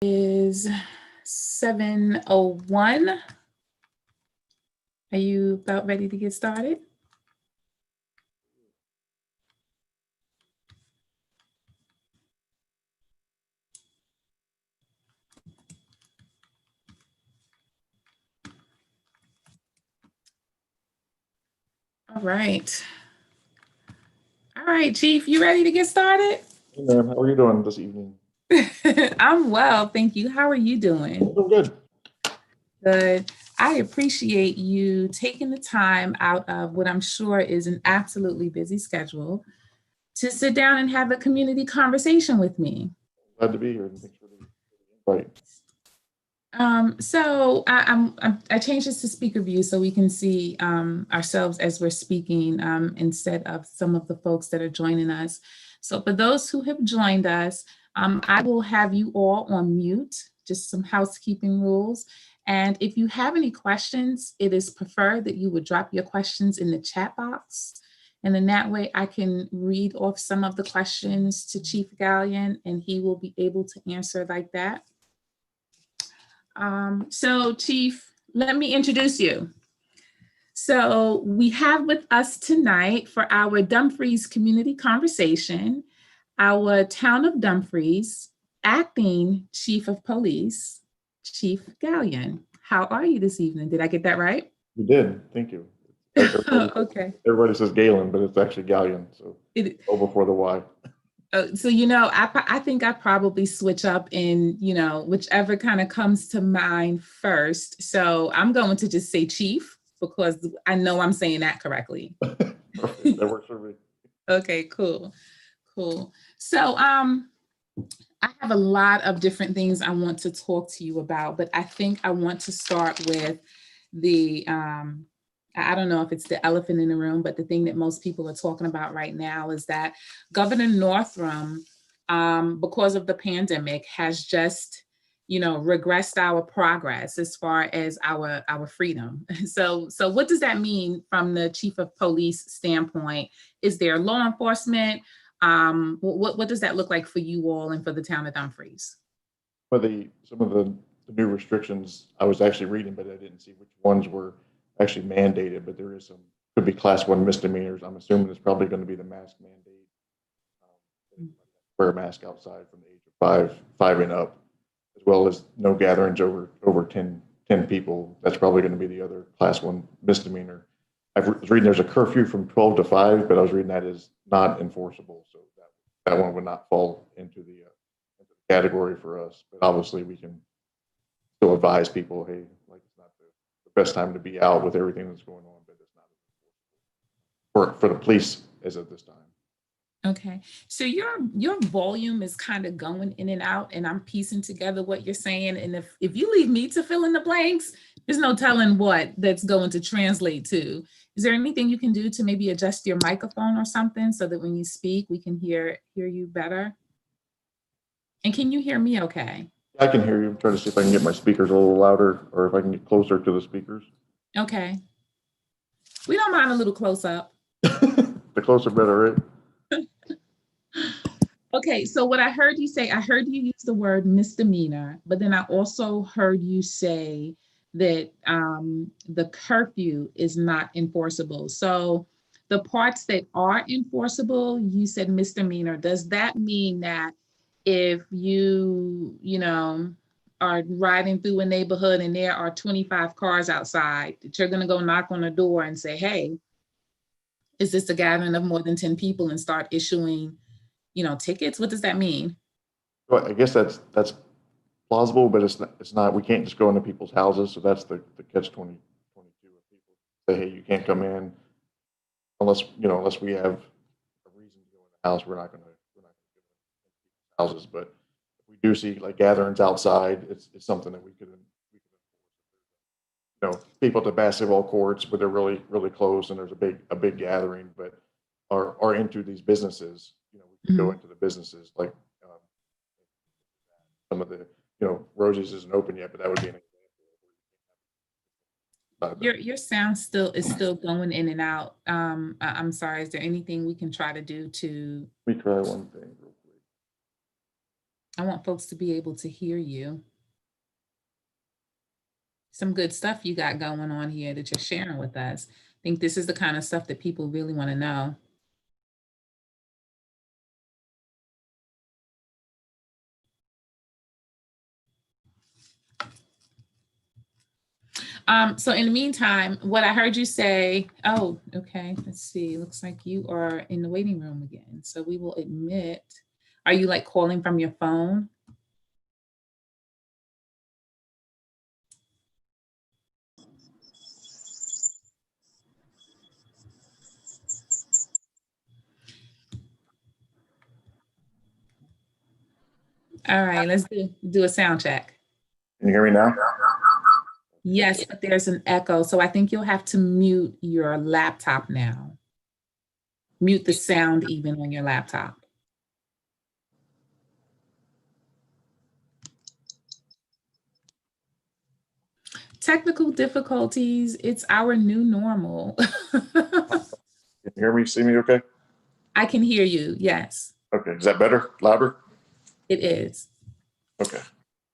Is 7:01. Are you about ready to get started? All right. All right, Chief, you ready to get started? Hey ma'am, how are you doing this evening? I'm well, thank you. How are you doing? I'm good. Good. I appreciate you taking the time out of what I'm sure is an absolutely busy schedule to sit down and have a community conversation with me. Glad to be here and thanks for the invite. I changed this to speaker view so we can see ourselves as we're speaking instead of some of the folks that are joining us. So for those who have joined us, I will have you all on mute, just some housekeeping rules. And if you have any questions, it is preferred that you would drop your questions in the chat box. And then that way I can read off some of the questions to Chief Galyen and he will be able to answer like that. So Chief, let me introduce you. So we have with us tonight for our Dumfries community conversation, our Town of Dumfries acting Chief of Police, Chief Galyen. How are you this evening? Did I get that right? You did, thank you. Okay. Everybody says Galen, but it's actually Galyen, so It, O before the Y. so, I think I probably switch up in, whichever kind of comes to mind first. So I'm going to just say Chief because I know I'm saying that correctly. Perfect, that works for me. Okay, cool. Cool. So I have a lot of different things I want to talk to you about, but I think I want to start with the I don't know if it's the elephant in the room, but the thing that most people are talking about right now is that Governor Northam, because of the pandemic, has just regressed our progress as far as our freedom. So what does that mean from the chief of police standpoint? Is there law enforcement? What does that look like for you all and for the town of Dumfries? But some of the new restrictions I was actually reading, but I didn't see which ones were actually mandated, but there is some, could be class 1 misdemeanors. I'm assuming it's probably going to be the mask mandate. Wear a mask outside from the age of five and up, as well as no gatherings over 10 people. That's probably going to be the other class 1 misdemeanor. I was reading there's a curfew from 12 to 5, but I was reading that is not enforceable. So that one would not fall into the category for us. But obviously we can still advise people, hey, like it's not the best time to be out with everything that's going on, but it's not for the police as of this time. Okay, so your volume is kind of going in and out, and I'm piecing together what you're saying. And if you leave me to fill in the blanks, there's no telling what that's going to translate to. Is there anything you can do to maybe adjust your microphone or something so that when you speak, we can hear you better? And can you hear me okay? I can hear you. I'm trying to see if I can get my speakers a little louder or if I can get closer to the speakers. Okay. We don't mind a little close up. The closer, better, right? Okay, so what I heard you say, I heard you use the word misdemeanor, but then I also heard you say that the curfew is not enforceable. So the parts that are enforceable, you said misdemeanor. Does that mean that if you are riding through a neighborhood and there are 25 cars outside, that you're going to go knock on the door and say, hey, is this a gathering of more than 10 people and start issuing tickets? What does that mean? Well, I guess that's plausible, but it's not. We can't just go into people's houses. So that's the catch 22 of people say, hey, you can't come in unless we have a reason to go in the house. We're not going to go in houses. But if we do see like gatherings outside, it's something that we could people at the basketball courts, but they're really close and there's a big gathering, but are into these businesses. We could go into the businesses like some of the Rosie's isn't open yet, but that would be an example. Your sound is still going in and out. I'm sorry. Is there anything we can try to do to? Let me try one thing real quick. I want folks to be able to hear you. Some good stuff you got going on here that you're sharing with us. I think this is the kind of stuff that people really want to know. So in the meantime, what I heard you say, oh, okay, let's see. Looks like you are in the waiting room again. So we will admit, are you like calling from your phone? All right, let's do a sound check. Can you hear me now? Yes, but there's an echo. So I think you'll have to mute your laptop now. Mute the sound even on your laptop. Technical difficulties, it's our new normal. Can you hear me, see me okay? I can hear you, yes, Okay, is that better, louder? it is. Okay.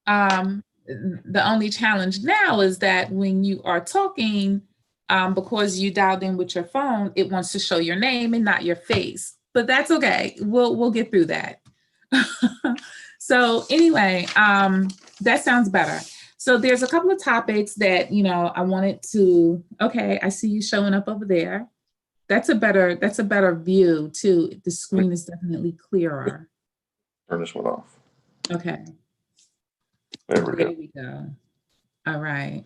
The only challenge now is that when you are talking, because you dialed in with your phone, it wants to show your name and not your face. But that's okay. We'll get through that. So anyway, that sounds better. So there's a couple of topics that I wanted to. Okay, I see you showing up over there. That's a better view too. The screen is definitely clearer. Turn this one off. Okay. There we go. There we go. All right.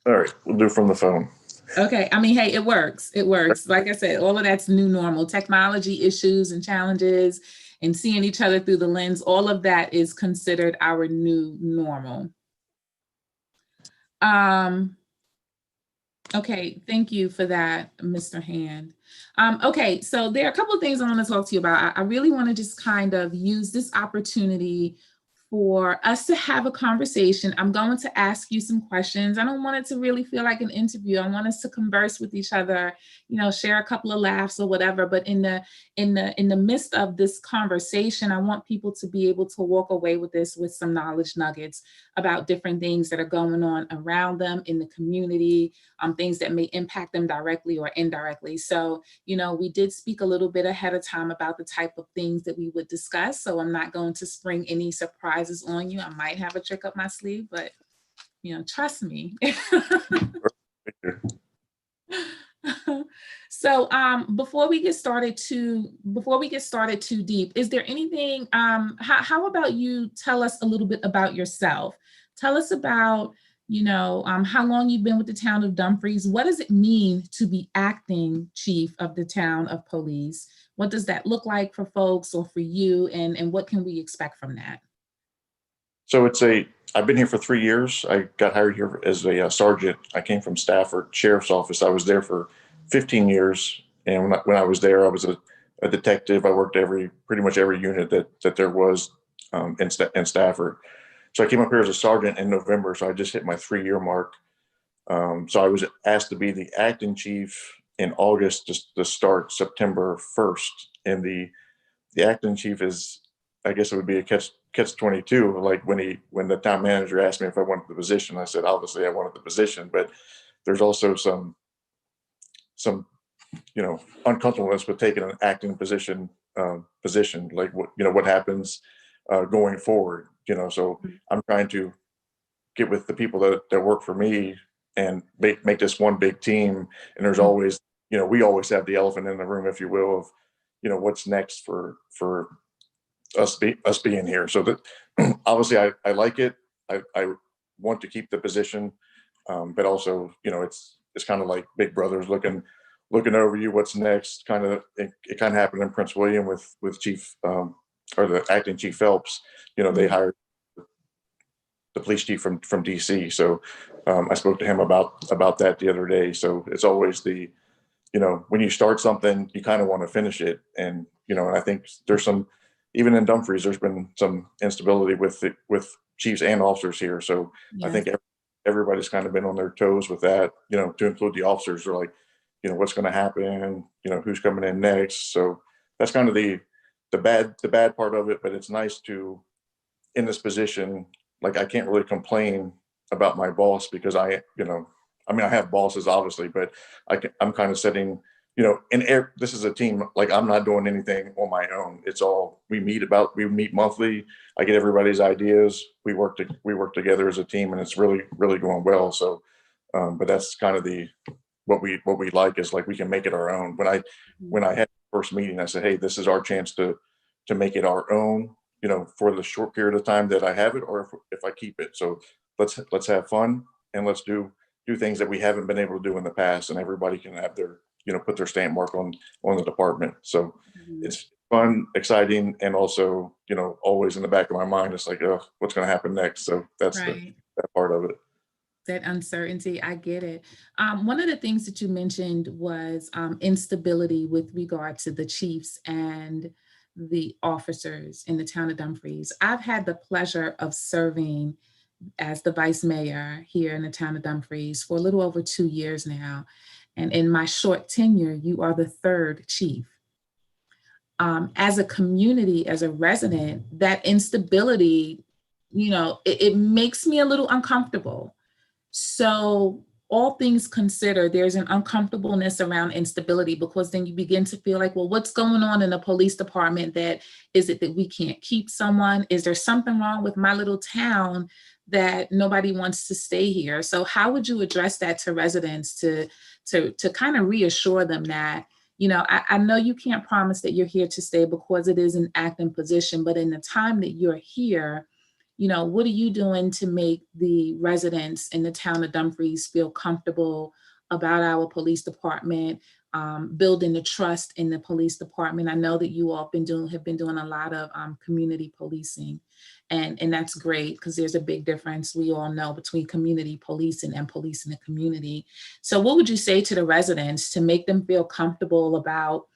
All right, we'll do from the phone. Okay. I mean, hey, it works. It works. Like I said, all of that's new normal. Technology issues and challenges and seeing each other through the lens, all of that is considered our new normal. Okay, thank you for that, Mr. Hand. Okay, so there are a couple of things I want to talk to you about. I really want to just kind of use this opportunity for us to have a conversation. I'm going to ask you some questions. I don't want it to really feel like an interview. I want us to converse with each other, share a couple of laughs or whatever. But in the midst of this conversation, I want people to be able to walk away with this with some knowledge nuggets about different things that are going on around them in the community, things that may impact them directly or indirectly. So, we did speak a little bit ahead of time about the type of things that we would discuss. So I'm not going to spring any surprises on you. I might have a trick up my sleeve, but trust me. So before we get started too deep, is there anything, how about you tell us a little bit about yourself? Tell us about, how long you've been with the town of Dumfries. What does it mean to be acting chief of the town of police? What does that look like for folks or for you? And what can we expect from that? So I've been here for 3 years. I got hired here as a sergeant. I came from Stafford Sheriff's Office. I was there for 15 years. And when I was there, I was a detective. I worked pretty much every unit that there was in Stafford. So I came up here as a sergeant in November. So I just hit my 3-year mark. So I was asked to be the acting chief in August to start September 1st. And the acting chief is, I guess it would be a catch 22. Like when the town manager asked me if I wanted the position, I said obviously I wanted the position, but there's also some uncomfortableness with taking an acting position, like what happens going forward. So I'm trying to get with the people that work for me and make this one big team. And there's always, we always have the elephant in the room, if you will, of what's next for us being here. So that obviously I like it. I want to keep the position, but also it's kind of like big brothers looking over you. What's next? It kind of happened in Prince William with Chief or the acting Chief Phelps. They hired the police chief from DC. So I spoke to him about that the other day. So it's always when you start something, you kind of want to finish it. And and I think there's even in Dumfries, there's been some instability with chiefs and officers here. So I think everybody's kind of been on their toes with that, to include the officers. They're like, what's going to happen? Who's coming in next? So that's kind of the the bad part of it, but it's nice to, in this position, like I can't really complain about my boss because I mean, I have bosses obviously, but I'm kind of setting, this is a team, like I'm not doing anything on my own. It's all, we meet monthly. I get everybody's ideas. We work together as a team, and it's really, really going well. So, but that's kind of what we like is like, we can make it our own. When I had the first meeting, I said, hey, this is our chance to make it our own, for the short period of time that I have it, or if I keep it. So let's have fun, and let's do things that we haven't been able to do in the past, and everybody can have their, put their stamp mark on the department. So it's fun, exciting, and also, always in the back of my mind, it's like, oh, what's going to happen next? So that's Right. that part of it. That uncertainty, I get it. One of the things that you mentioned was instability with regard to the chiefs and the officers in the town of Dumfries. I've had the pleasure of serving as the vice mayor here in the town of Dumfries for a little over 2 years now. And in my short tenure, you are the third chief. As a community, as a resident, that instability, it makes me a little uncomfortable. So, all things considered, there's an uncomfortableness around instability, because then you begin to feel like, well, what's going on in the police department? That is it that we can't keep someone? Is there something wrong with my little town that nobody wants to stay here? So, how would you address that to residents to kind of reassure them that, I know you can't promise that you're here to stay because it is an acting position, but in the time that you're here, what are you doing to make the residents in the town of Dumfries feel comfortable about our police department, building the trust in the police department? I know that you all have been doing a lot of community policing, and that's great, because there's a big difference, we all know, between community policing and policing the community. So what would you say to the residents to make them feel comfortable about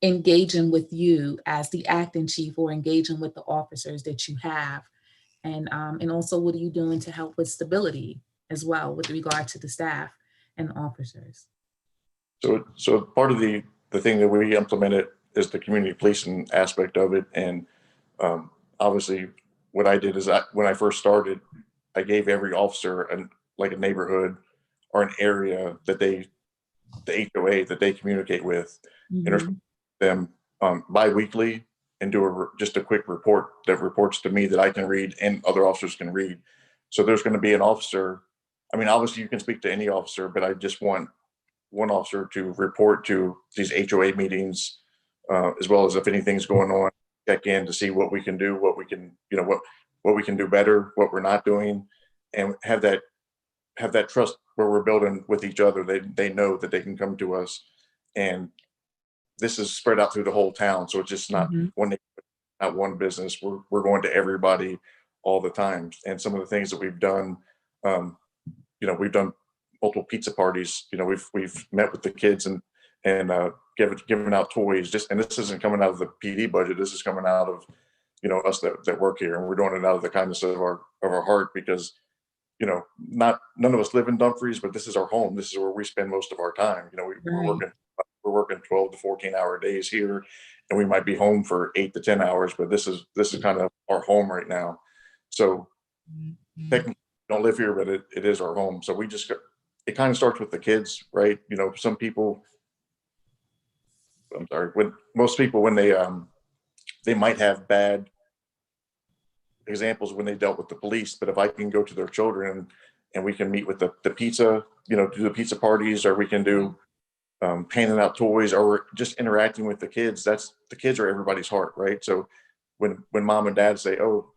engaging with you as the acting chief, or engaging with the officers that you have? And also, what are you doing to help with stability as well with regard to the staff and the officers? So part of the thing that we implemented is the community policing aspect of it. And obviously what I did is, when I first started, I gave every officer like a neighborhood or an area that the HOA that they communicate with, and Mhm. them bi-weekly, and do just a quick report that reports to me that I can read and other officers can read. So there's going to be an officer. I mean, obviously you can speak to any officer, but I just want one officer to report to these HOA meetings, as well as if anything's going on, check in to see what we can do, what we can, what we can do better, what we're not doing, and have that trust where we're building with each other. They know that they can come to us, and this is spread out through the whole town. So it's just not Mhm. not one business. We're going to everybody all the time. And some of the things that we've done, um, we've done multiple pizza parties. We've met with the kids and given out toys. Just, and this isn't coming out of the PD budget. This is coming out of us that work here, and we're doing it out of the kindness of our heart, because not none of us live in Dumfries, but this is our home. This is where we spend most of our time. Right. We're working 12 to 14-hour days here, and we might be home for 8 to 10 hours, but this is kind of our home right now. So technically we don't live here, but it is our home. So it kind of starts with the kids, right? Some people, I'm sorry, when most people, when they might have bad examples when they dealt with the police, but if I can go to their children and we can meet with the pizza, do the pizza parties, or we can do handing out toys, or just interacting with the kids. The kids are everybody's heart, right? So when mom and dad say, oh,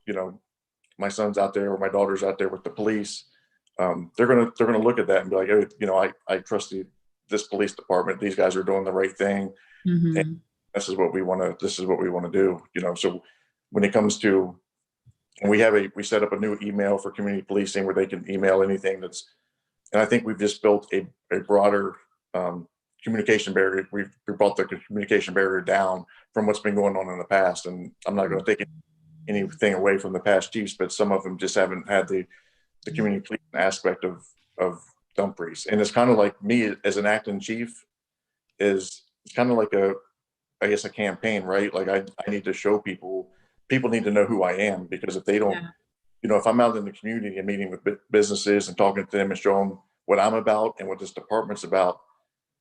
my son's out there or my daughter's out there with the police, they're gonna look at that and be like, oh, I trust this police department. These guys are doing the right thing, and Mhm. this is what we want to. This is what we want to do. So when it comes to, and we set up a new email for community policing where they can email anything and I think we've just built a broader communication barrier. We brought the communication barrier down from what's been going on in the past. And I'm not going to take anything away from the past chiefs, but some of them just haven't had the community policing aspect of Dumfries. And it's kind of like me as an acting chief, it's kind of like I guess, a campaign, right? Like I need to show people need to know who I am, because if they don't, Yeah. if I'm out in the community and meeting with businesses and talking to them and show them what I'm about and what this department's about,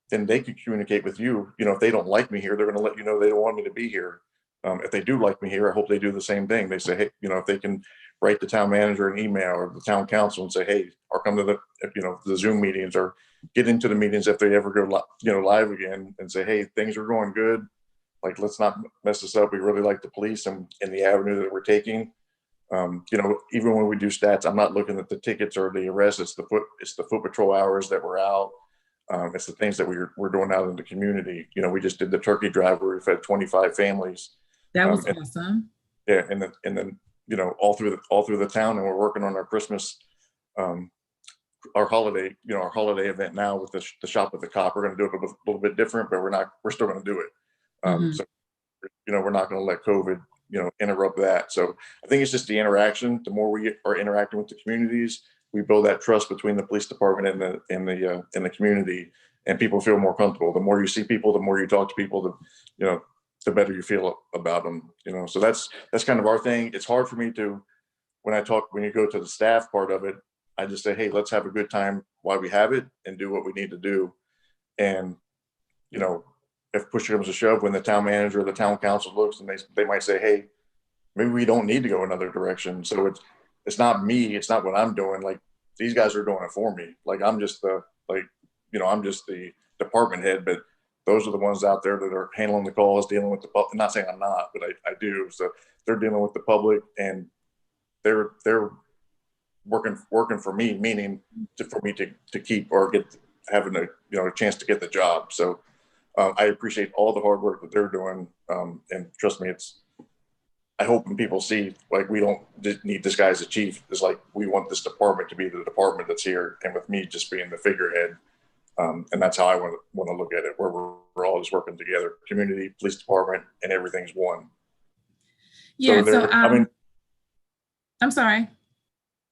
then they could communicate with you. If they don't like me here, they're going to let you know they don't want me to be here. If they do like me here, I hope they do the same thing. They say, hey, if they can write the town manager an email or the town council and say, hey, or come to the Zoom meetings, or get into the meetings if they ever go, live again, and say, hey, things are going good. Like, let's not mess this up. We really like the police and the avenue that we're taking. Even when we do stats, I'm not looking at the tickets or the arrests. It's the foot patrol hours that we're out. It's the things that we're doing out in the community. We just did the turkey drive where we fed 25 families. That was And, awesome. yeah, and then all through the town, and we're working on our Christmas, our holiday event now with the shop with the cop. We're going to do it a little bit different, but we're still going to do it. So we're not going to let COVID interrupt that. So I think it's just the interaction. The more we are interacting with the communities, we build that trust between the police department and the community, and people feel more comfortable. The more you see people, the more you talk to people, the better you feel about them. So that's kind of our thing. It's hard for me to, when you go to the staff part of it, I just say, hey, let's have a good time while we have it and do what we need to do. And if push comes to shove, when the town manager or the town council looks, and they might say, hey, maybe we don't need to go another direction. So it's not me. It's not what I'm doing. Like, these guys are doing it for me. Like, I'm just I'm just the department head, but those are the ones out there that are handling the calls, dealing with the public. I'm not saying I'm not, but I do. So they're dealing with the public, and they're working for me, meaning for me to keep or having a chance to get the job. So I appreciate all the hard work that they're doing. And trust me, I hope when people see, like, we don't need this guy as a chief. It's like, we want this department to be the department that's here, and with me just being the figurehead. And that's how I want to look at it, where we're all just working together, community, police department, and everything's one. Yeah. So, I'm sorry.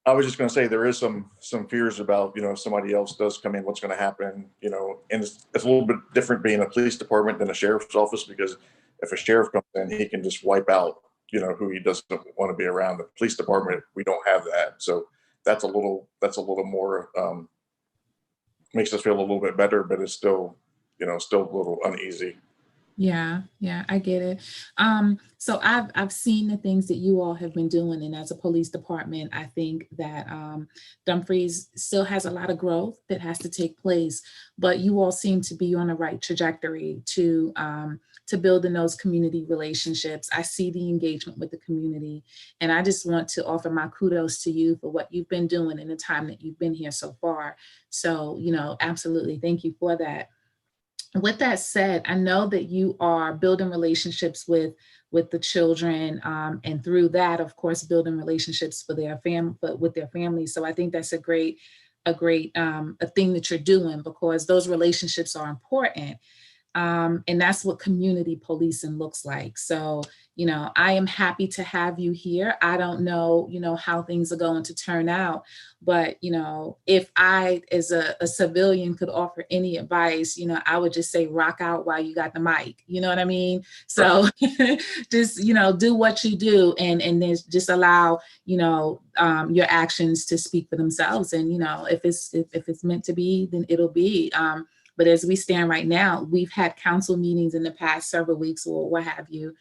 I was just going to say, there is some fears about, if somebody else does come in, what's going to happen, and it's a little bit different being a police department than a sheriff's office, because if a sheriff comes in, he can just wipe out, who he doesn't want to be around. The police department, we don't have that. So that's a little more, makes us feel a little bit better, but it's still a little uneasy. Yeah, I get it. So I've seen the things that you all have been doing, and as a police department, I think that Dumfries still has a lot of growth that has to take place, but you all seem to be on the right trajectory to build in those community relationships. I see the engagement with the community, and I just want to offer my kudos to you for what you've been doing in the time that you've been here so far. So, absolutely, thank you for that. With that said, I know that you are building relationships with the children, and through that, of course, building relationships with their families. So I think that's a great a thing that you're doing, because those relationships are important. And that's what community policing looks like. So, I am happy to have you here. I don't know, how things are going to turn out, but, if I, as a civilian, could offer any advice, I would just say rock out while you got the mic. You know what I mean? So just, do what you do, and then just allow, your actions to speak for themselves. And, if it's meant to be, then it'll be. But as we stand right now, we've had council meetings in the past several weeks, or what have you,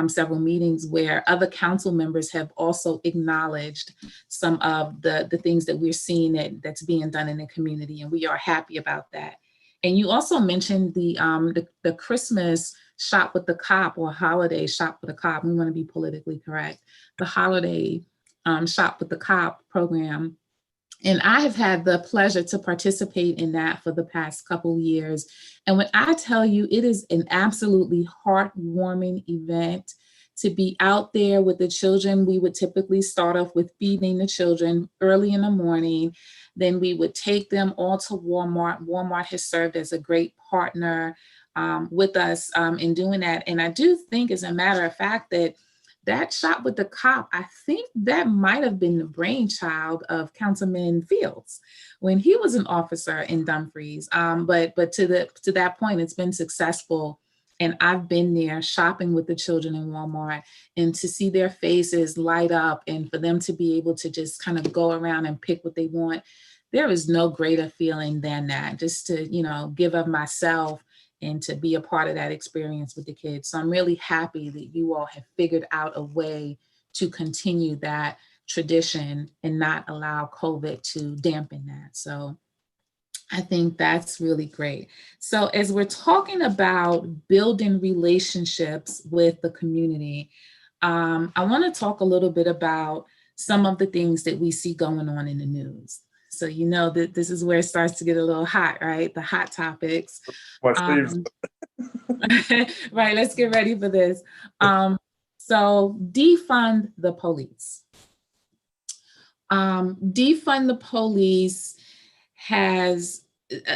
several meetings where other council members have also acknowledged some of the things that we're seeing that's being done in the community, and we are happy about that. And you also mentioned the Christmas shop with the cop, or holiday shop with the cop. We want to be politically correct. The holiday shop with the cop program. And I have had the pleasure to participate in that for the past couple years. And when I tell you, it is an absolutely heartwarming event to be out there with the children. We would typically start off with feeding the children early in the morning. Then we would take them all to Walmart. Walmart has served as a great partner with us in doing that. And I do think, as a matter of fact, that shop with the cop, I think that might have been the brainchild of Councilman Fields when he was an officer in Dumfries. But to that point, it's been successful And I've been there shopping with the children in Walmart, and to see their faces light up and for them to be able to just kind of go around and pick what they want. There is no greater feeling than that, just to, give of myself and to be a part of that experience with the kids. So I'm really happy that you all have figured out a way to continue that tradition and not allow COVID to dampen that. So I think that's really great. So, as we're talking about building relationships with the community, I want to talk a little bit about some of the things that we see going on in the news. So, you know that this is where it starts to get a little hot, right? The hot topics. My sleeves. Right, let's get ready for this. So, defund the police. Defund the police has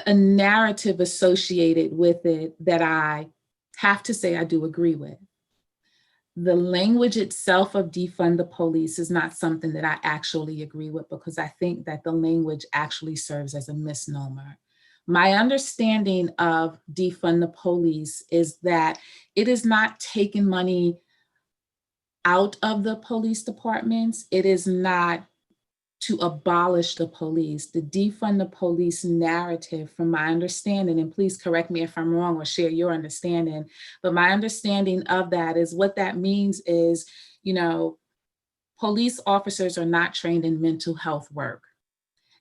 a narrative associated with it that I have to say I do agree with. The language itself of defund the police is not something that I actually agree with, because I think that the language actually serves as a misnomer. My understanding of defund the police is that it is not taking money out of the police departments. It is not to abolish the police. The defund the police narrative, from my understanding, and please correct me if I'm wrong or share your understanding, but my understanding of that is what that means is, police officers are not trained in mental health work.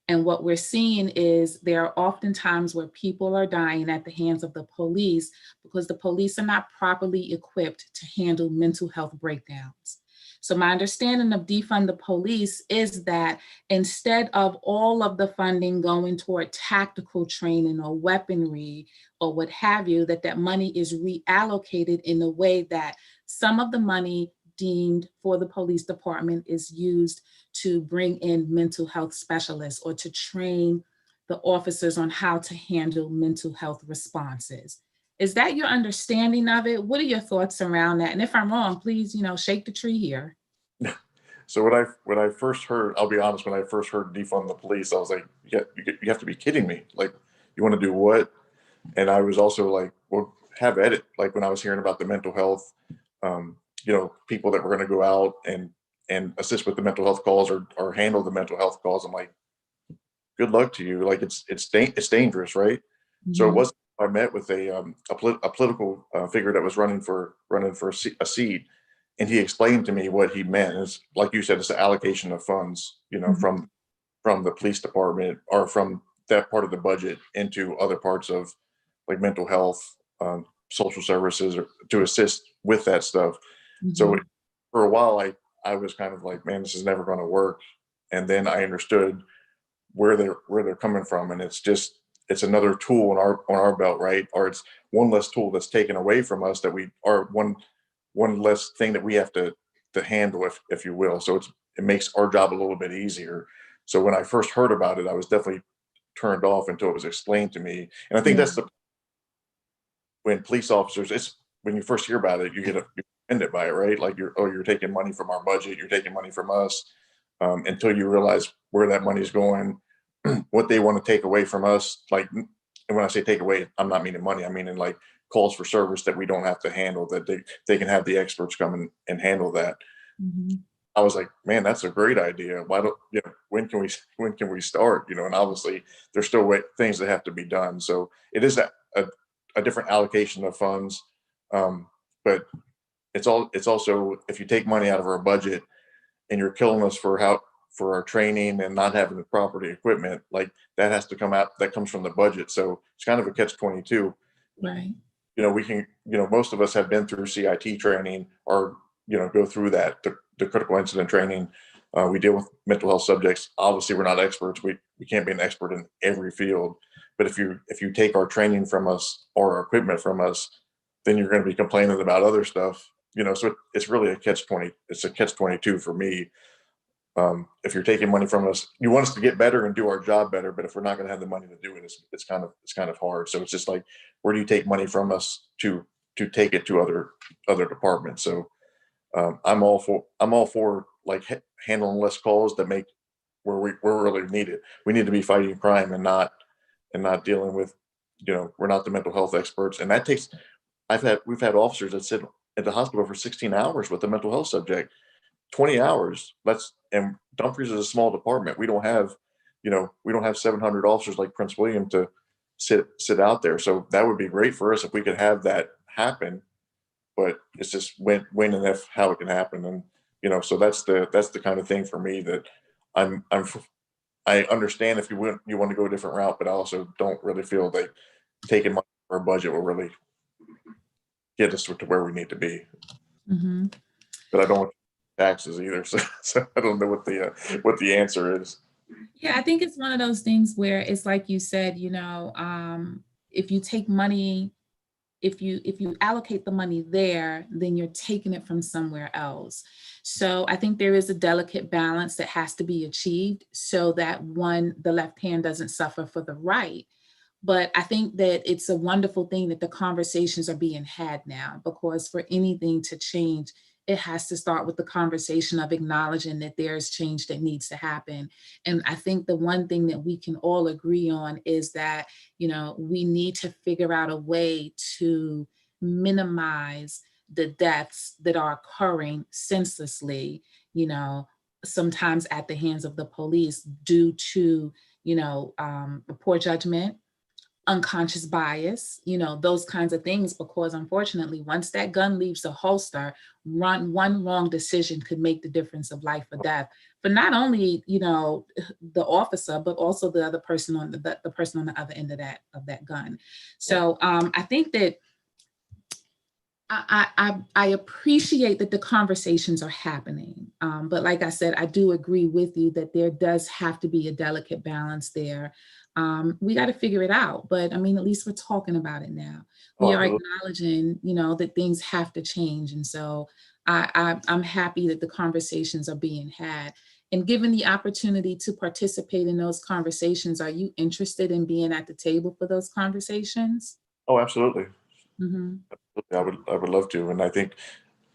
And what we're seeing is there are often times where people are dying at the hands of the police because the police are not properly equipped to handle mental health breakdowns. So my understanding of defund the police is that instead of all of the funding going toward tactical training or weaponry or what have you, that money is reallocated in a way that some of the money deemed for the police department is used to bring in mental health specialists or to train the officers on how to handle mental health responses. Is that your understanding of it? What are your thoughts around that? And if I'm wrong, please, shake the tree here. So when I first heard, I'll be honest, when I first heard defund the police, I was like, yeah, you have to be kidding me. Like, you want to do what? And I was also like, well, have at it. Like when I was hearing about the mental health, people that were going to go out and assist with the mental health calls or handle the mental health calls. I'm like, good luck to you. Like it's dangerous, right? So it Mhm. wasn't. I met with a political figure that was running for a seat, and he explained to me what he meant. It's like you said, it's the allocation of funds, Mhm. from the police department or from that part of the budget into other parts of like mental health, social services, or to assist with that stuff. So Mhm. for a while, I was kind of like, man, this is never going to work. And then I understood where they're coming from, and it's another tool on our belt, right? Or it's one less tool that's taken away from us that we are one less thing that we have to handle, if you will. So it makes our job a little bit easier. So when I first heard about it, I was definitely turned off until it was explained to me. And I think Yeah. that's the when police officers, it's when you first hear about it, you're offended by it, right? Like you're taking money from our budget, you're taking money from us, until you realize where that money's going, what they want to take away from us. Like, and when I say take away, I'm not meaning money. I mean in like calls for service that we don't have to handle, that they can have the experts come and handle that. Mhm. I was like, man, that's a great idea. Why don't when can we start? And obviously there's still things that have to be done. So it is a different allocation of funds, but it's also, if you take money out of our budget and you're killing us for our training and not having the proper equipment, like that has to come out. That comes from the budget. So it's kind of a catch-22. Right. We can, most of us have been through CIT training or, go through that, the critical incident training. We deal with mental health subjects. Obviously, we're not experts. We can't be an expert in every field. But if you take our training from us or our equipment from us, then you're going to be complaining about other stuff. So it's really a catch-20. It's a catch-22 for me. If you're taking money from us, you want us to get better and do our job better, but if we're not going to have the money to do it, it's kind of hard. So it's just like, where do you take money from us to take it to other departments? So I'm all for like handling less calls that make where really needed. We need to be fighting crime and not dealing with, we're not the mental health experts, and that takes we've had officers that sit at the hospital for 16 hours with a mental health subject, 20 hours. And Dumfries is a small department. We don't have, we don't have 700 officers like Prince William to sit out there. So that would be great for us if we could have that happen. But it's just when and if how it can happen. And, so that's the kind of thing for me that I understand if you want to go a different route, but I also don't really feel like taking money from our budget will really get us to where we need to be. Mhm. But I don't want taxes either, so I don't know what the answer is. Yeah, I think it's one of those things where it's like you said, if you take money, if you allocate the money there, then you're taking it from somewhere else. So I think there is a delicate balance that has to be achieved so that the left hand doesn't suffer for the right. But I think that it's a wonderful thing that the conversations are being had now, because for anything to change, it has to start with the conversation of acknowledging that there's change that needs to happen. And I think the one thing that we can all agree on is that, we need to figure out a way to minimize the deaths that are occurring senselessly, sometimes at the hands of the police due to, poor judgment, unconscious bias, those kinds of things, because unfortunately, once that gun leaves the holster, one wrong decision could make the difference of life or death for not only, the officer, but also the other person on the person on the other end of that gun. So I think that I appreciate that the conversations are happening. But like I said, I do agree with you that there does have to be a delicate balance there. We got to figure it out. But I mean, at least we're talking about it now. We are acknowledging, that things have to change. And so I'm happy that the conversations are being had. And given the opportunity to participate in those conversations, are you interested in being at the table for those conversations? Oh, absolutely. Mhm. I would love to. And I think,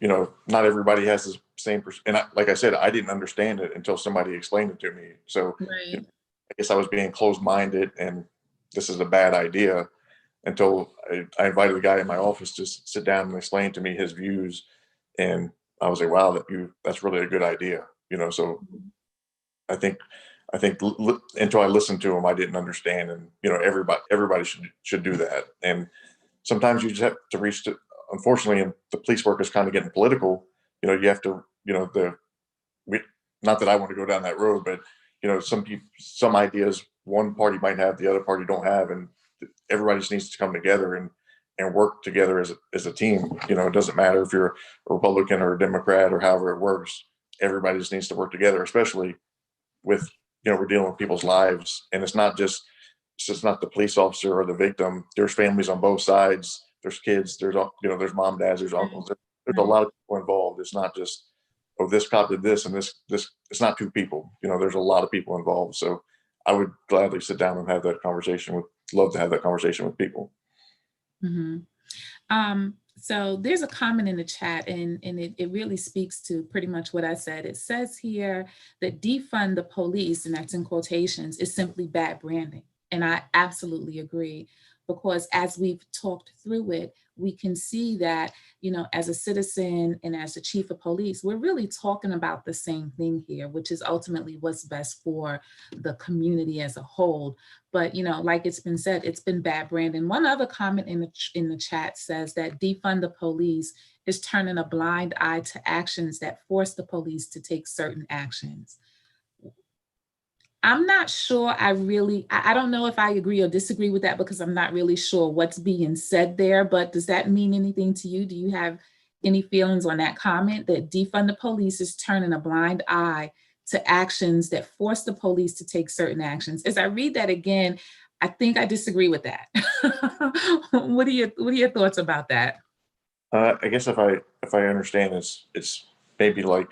not everybody has the same, and like I said, I didn't understand it until somebody explained it to me. So Right. I guess I was being closed-minded and this is a bad idea until I invited the guy in my office to sit down and explain to me his views. And I was like, wow, that's really a good idea. So I think, until I listened to him, I didn't understand. And, everybody should do that. And sometimes you just have to reach to, unfortunately, and the police work is kind of getting political. You have to, we, not that I want to go down that road, but some ideas one party might have, the other party don't have, and everybody just needs to come together and work together as a team. It doesn't matter if you're a Republican or a Democrat or however it works. Everybody just needs to work together, especially with, we're dealing with people's lives, and it's just not the police officer or the victim. There's families on both sides. There's kids. There's mom, dads. There's uncles. There's a Right. lot of people involved. It's not just, oh, this cop did this and this. It's not two people. There's a lot of people involved. So I would gladly sit down and have that conversation. Love to have that conversation with people. Mhm. So there's a comment in the chat, and it really speaks to pretty much what I said. It says here that defund the police, and that's in quotations, is simply bad branding. And I absolutely agree, because as we've talked through it, we can see that, as a citizen and as the chief of police, we're really talking about the same thing here, which is ultimately what's best for the community as a whole. But like it's been said, it's been bad branding. One other comment in the chat says that defund the police is turning a blind eye to actions that force the police to take certain actions. I'm not sure I don't know if I agree or disagree with that, because I'm not really sure what's being said there. But does that mean anything to you? Do you have any feelings on that comment, that defund the police is turning a blind eye to actions that force the police to take certain actions? As I read that again, I think I disagree with that. What are your thoughts about that? I guess if I understand, it's maybe like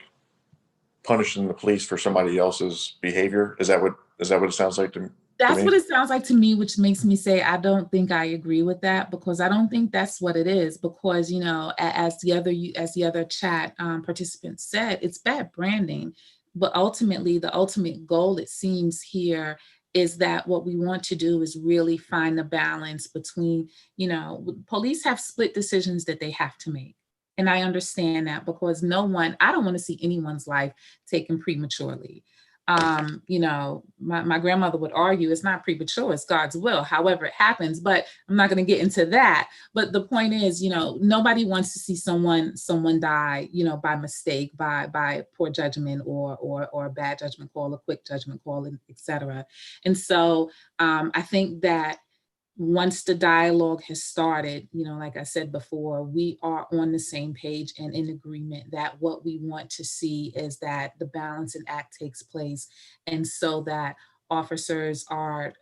punishing the police for somebody else's behavior. Is that what it sounds like to That's me? what it sounds like to me, which makes me say I don't think I agree with that, because I don't think that's what it is. Because as the other chat participant said, it's bad branding, but ultimately the ultimate goal, it seems here, is that what we want to do is really find the balance between, police have split decisions that they have to make. And I understand that, because I don't want to see anyone's life taken prematurely. My grandmother would argue it's not premature, it's God's will, however it happens, but I'm not going to get into that. But the point is, nobody wants to see someone die, by mistake, by poor judgment or a bad judgment call, a quick judgment call, etc. And so I think that once the dialogue has started, like I said before, we are on the same page and in agreement that what we want to see is that the balancing act takes place. And so that officers are,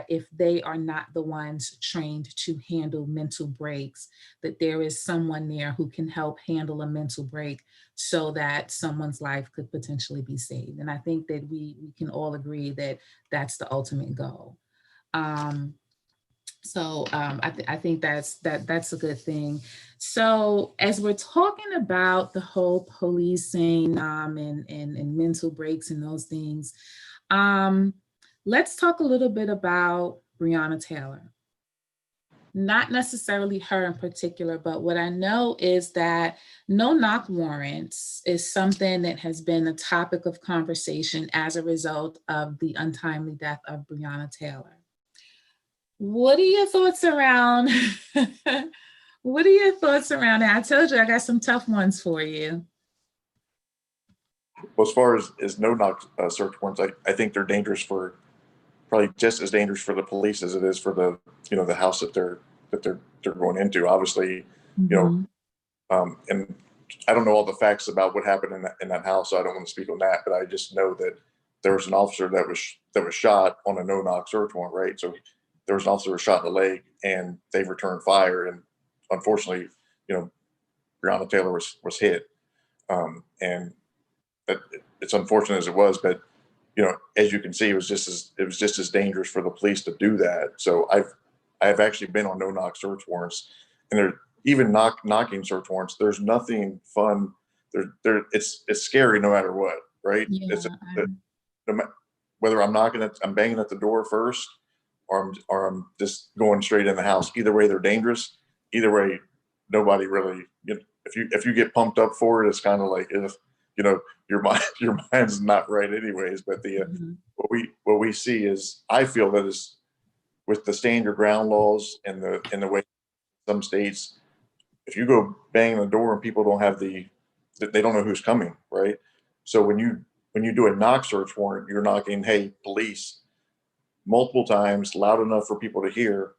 if they are not the ones trained to handle mental breaks, that there is someone there who can help handle a mental break so that someone's life could potentially be saved. And I think that we can all agree that that's the ultimate goal. I think that's a good thing. So as we're talking about the whole policing and mental breaks and those things, let's talk a little bit about Breonna Taylor. Not necessarily her in particular, but what I know is that no-knock warrants is something that has been a topic of conversation as a result of the untimely death of Breonna Taylor. What are your thoughts around what are your thoughts around that? I told you I got some tough ones for you. Well, as far as no-knock search warrants, I think they're dangerous for, probably just as dangerous for the police as it is for the house that they're going into. Obviously, Mhm. and I don't know all the facts about what happened in that house, so I don't want to speak on that. But I just know that there was an officer that was shot on a no-knock search warrant, right? So there was an officer who was shot in the leg, and they returned fire, and unfortunately, Breonna Taylor was hit, and that it's unfortunate as it was, but as you can see, it was just as dangerous for the police to do that. So I've actually been on no-knock search warrants, and they're even knocking search warrants. There's nothing fun. It's scary no matter what, right? Yeah. Whether I'm banging at the door first, or I'm just going straight in the house. Either way, they're dangerous. Either way, nobody really. If you get pumped up for it, it's kind of like if your mind's not right anyways. But Mhm. what we see is, I feel that is, with the stand your ground laws and the way some states, if you go banging the door and people don't have they don't know who's coming, right? So when you do a knock search warrant, you're knocking, hey, police, multiple times, loud enough for people to hear,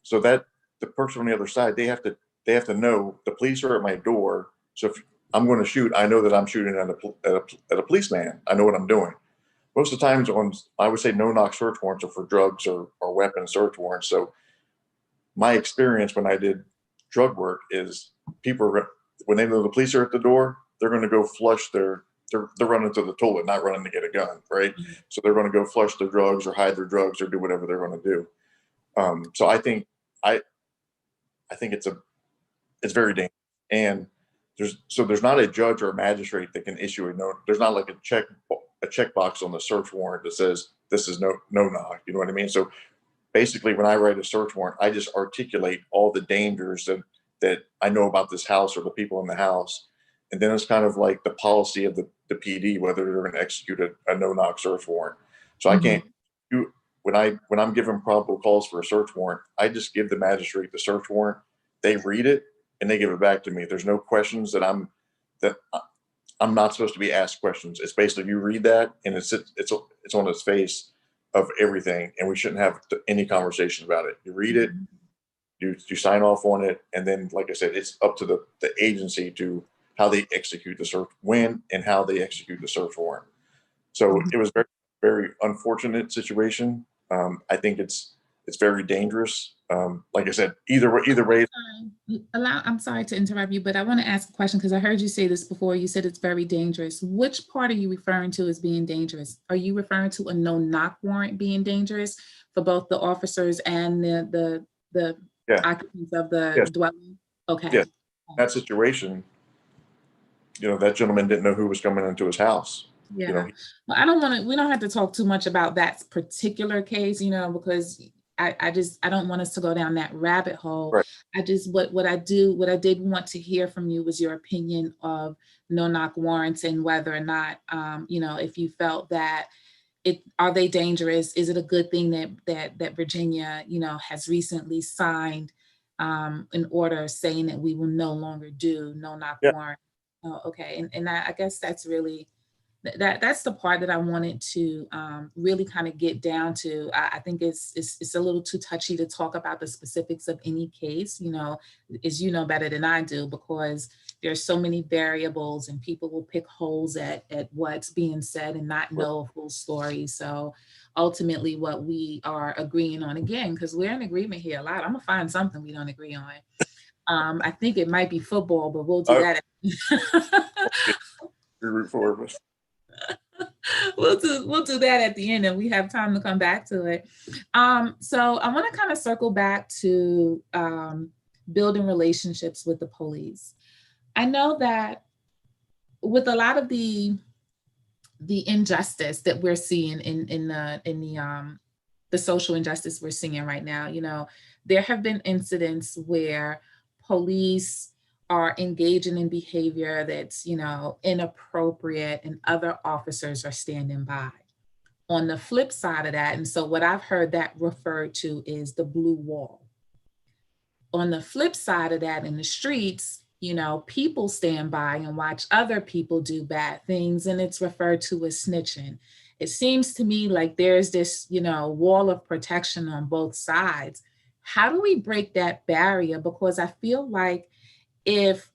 so that the person on the other side, they have to know the police are at my door. So if I'm going to shoot, I know that I'm shooting at a policeman. I know what I'm doing. Most of the times, I would say no knock search warrants are for drugs or weapon search warrants. So my experience when I did drug work is, when they know the police are at the door, they're going to go flush they're running to the toilet, not running to get a gun, right? So they're going to go flush their drugs or hide their drugs or do whatever they're going to do. So I think it's very dangerous, and there's not a judge or a magistrate that can issue a no. There's not like a checkbox on the search warrant that says this is no knock. You know what I mean? So basically, when I write a search warrant, I just articulate all the dangers that I know about this house or the people in the house, and then it's kind of like the policy of the PD whether they're going to execute a no knock search warrant. So I Mhm. can't do when I'm given probable cause for a search warrant, I just give the magistrate the search warrant. They read it and they give it back to me. There's no questions that I'm not supposed to be asked questions. It's basically, you read that and it's on its face of everything, and we shouldn't have any conversation about it. You read it, you sign off on it, and then, like I said, it's up to the agency to how they execute the search, when and how they execute the search warrant. So Mhm. it was very, very unfortunate situation. I think it's very dangerous. Like I said, either way. I'm sorry to interrupt you, but I want to ask a question because I heard you say this before. You said it's very dangerous. Which part are you referring to as being dangerous? Are you referring to a no-knock warrant being dangerous for both the officers and the Yeah, occupants of the yes, dwelling? Okay. yes. That situation, that gentleman didn't know who was coming into his house. Yeah. Well, we don't have to talk too much about that particular case, because I don't want us to go down that rabbit hole. Right. I just, what I did want to hear from you was your opinion of no knock warrants and whether or not, if you felt that are they dangerous? Is it a good thing that Virginia, has recently signed an order saying that we will no longer do no knock Yeah. warrant? Oh, okay. And I guess that's really that's the part that I wanted to really kind of get down to. I think it's a little too touchy to talk about the specifics of any case, as you know better than I do, because there's so many variables and people will pick holes at what's being said and not know a full story. So ultimately what we are agreeing on, again, because we're in agreement here a lot, I'm gonna find something we don't agree on. I think it might be football, but we'll do that. Root for it. We'll do that at the end, and we have time to come back to it. So I want to kind of circle back to building relationships with the police. I know that with a lot of the injustice that we're seeing in the social injustice we're seeing right now, there have been incidents where police are engaging in behavior that's, inappropriate, and other officers are standing by. On the flip side of that, and so what I've heard that referred to is the blue wall. On the flip side of that, in the streets, people stand by and watch other people do bad things, and it's referred to as snitching. It seems to me like there's this, wall of protection on both sides. How do we break that barrier? Because I feel like if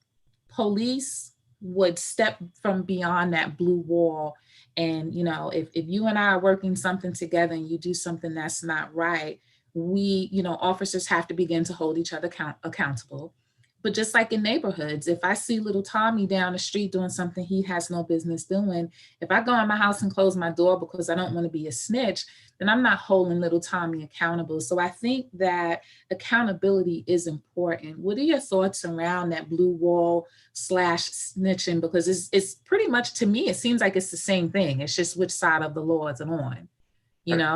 police would step from beyond that blue wall, and if you and I are working something together and you do something that's not right, we, officers have to begin to hold each other accountable. But just like in neighborhoods, if I see little Tommy down the street doing something he has no business doing, if I go in my house and close my door because I don't want to be a snitch, then I'm not holding little Tommy accountable. So I think that accountability is important. What are your thoughts around that blue wall / snitching? Because it's pretty much, to me, it seems like it's the same thing. It's just which side of the law is it on.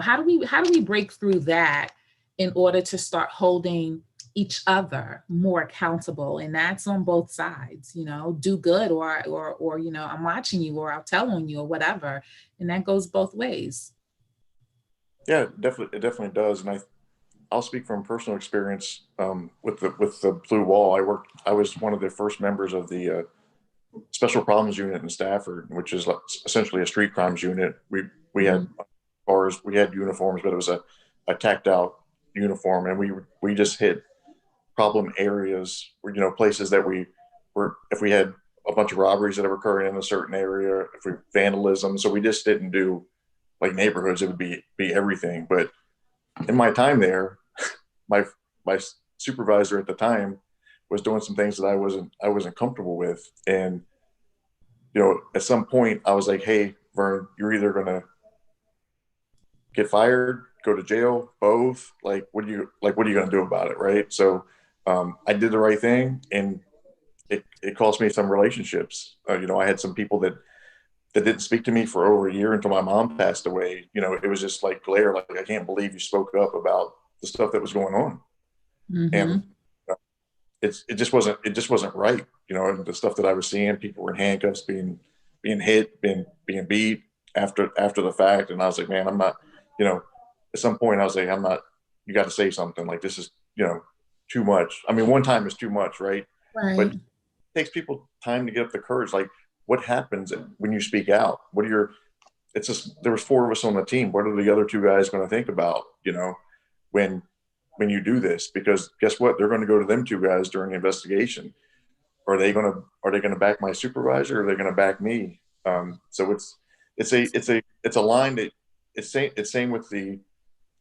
How do we break through that in order to start holding each other more accountable? And that's on both sides. Do good, or I'm watching you, or I'll tell on you, or whatever. And that goes both ways. Yeah, definitely, it definitely does. And I'll speak from personal experience with the blue wall. I was one of the first members of the special problems unit in Stafford, which is essentially a street crimes unit. We had cars, we had uniforms, but it was a tacked out uniform, and we just hit problem areas, where places that if we had a bunch of robberies that are occurring in a certain area, if we vandalism. So we just didn't do like neighborhoods. It would be everything. But in my time there, my supervisor at the time was doing some things that I wasn't comfortable with. And at some point I was like, hey, Vern, you're either gonna get fired, go to jail, both. What are you gonna do about it? Right. So I did the right thing, and it cost me some relationships. I had some people that didn't speak to me for over a year until my mom passed away. It was just like glare, like, I can't believe you spoke up about the stuff that was going on. Mm-hmm. And it just wasn't right. And the stuff that I was seeing, people were in handcuffs, being hit, being beat after the fact. And I was like, man, I'm not, at some point I was like, I'm not, you got to say something. Like, this is, too much. I mean, one time is too much, right? Right. But it takes people time to get up the courage. Like, what happens when you speak out? It's just, there was 4 of us on the team. What are the other 2 guys going to think about, when you do this? Because guess what? They're going to go to them 2 guys during the investigation. Are they going to back my supervisor, or are they going to back me? So it's a line that it's same with the,